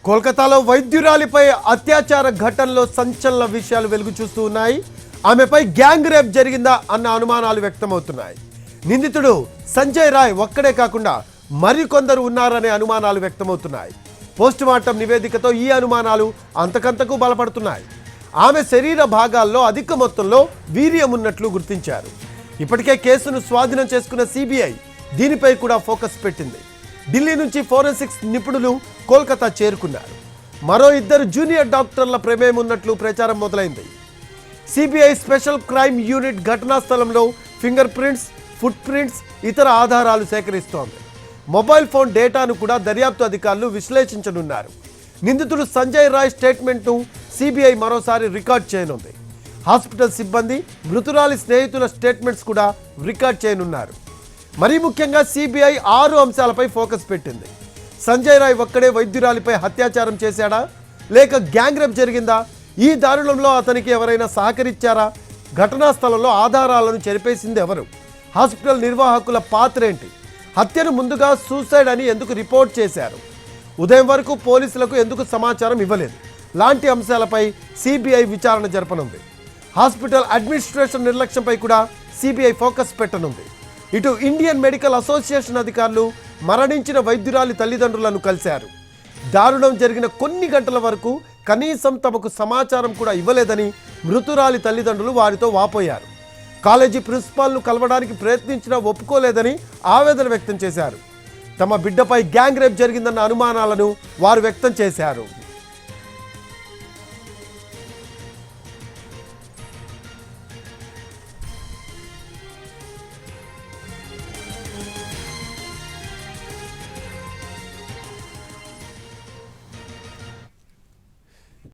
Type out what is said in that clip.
కోల్కతాలో వైద్యురాలిపై అత్యాచార ఘటనలో సంచలన విషయాలు వెలుగు చూస్తూ ఉన్నాయి. ఆమెపై గ్యాంగ్ రేప్ జరిగిందా అన్న అనుమానాలు వ్యక్తమవుతున్నాయి. నిందితుడు సంజయ్ రాయ్ ఒక్కడే కాకుండా మరికొందరు ఉన్నారనే అనుమానాలు వ్యక్తమవుతున్నాయి. పోస్టుమార్టం నివేదికతో ఈ అనుమానాలు అంతకంతకు బలపడుతున్నాయి. ఆమె శరీర భాగాల్లో అధిక మొత్తంలో వీర్యం ఉన్నట్లు గుర్తించారు. ఇప్పటికే కేసును స్వాధీనం చేసుకున్న సిబిఐ దీనిపై కూడా ఫోకస్ పెట్టింది. ఢిల్లీ నుంచి ఫోరెన్సిక్స్ నిపుణులు కోల్కతా చేరుకున్నారు. మరో ఇద్దరు జూనియర్ డాక్టర్ల ప్రమేయం ఉన్నట్లు ప్రచారం మొదలైంది. సిబిఐ స్పెషల్ క్రైమ్ యూనిట్ ఘటనా స్థలంలో ఫింగర్ ప్రింట్స్, ఫుట్ ప్రింట్స్, ఇతర ఆధారాలు సేకరిస్తోంది. మొబైల్ ఫోన్ డేటాను కూడా దర్యాప్తు అధికారులు విశ్లేషించనున్నారు. నిందితుడు సంజయ్ రాయ్ స్టేట్మెంట్ను సిబిఐ మరోసారి రికార్డ్ చేయనుంది. హాస్పిటల్ సిబ్బంది, మృతురాలి స్నేహితుల స్టేట్మెంట్స్ కూడా రికార్డ్ చేయనున్నారు. మరీ ముఖ్యంగా సిబిఐ 6 అంశాలపై ఫోకస్ పెట్టింది. సంజయ్ రాయ్ ఒక్కడే వైద్యురాలిపై అత్యాచారం చేశాడా, లేక గ్యాంగ్ రేప్ జరిగిందా, ఈ దారుణంలో అతనికి ఎవరైనా సహకరించారా, ఘటనా స్థలంలో ఆధారాలను చెరిపేసింది ఎవరు, హాస్పిటల్ నిర్వాహకుల పాత్ర ఏంటి, హత్యను ముందుగా సూసైడ్ అని ఎందుకు రిపోర్ట్ చేశారు, ఉదయం వరకు పోలీసులకు ఎందుకు సమాచారం ఇవ్వలేదు లాంటి అంశాలపై సిబిఐ విచారణ జరపనుంది. హాస్పిటల్ అడ్మినిస్ట్రేషన్ నిర్లక్ష్యంపై కూడా సిబిఐ ఫోకస్ పెట్టనుంది. ఇటు ఇండియన్ మెడికల్ అసోసియేషన్ అధికారులు మరణించిన వైద్యురాలి తల్లిదండ్రులను కలిశారు. దారుణం జరిగిన కొన్ని గంటల వరకు కనీసం తమకు సమాచారం కూడా ఇవ్వలేదని మృతురాలి తల్లిదండ్రులు వారితో వాపోయారు. కాలేజీ ప్రిన్సిపాల్ను కలవడానికి ప్రయత్నించినా ఒప్పుకోలేదని ఆవేదన వ్యక్తం చేశారు. తమ బిడ్డపై గ్యాంగ్ రేప్ జరిగిందన్న అనుమానాలను వారు వ్యక్తం చేశారు.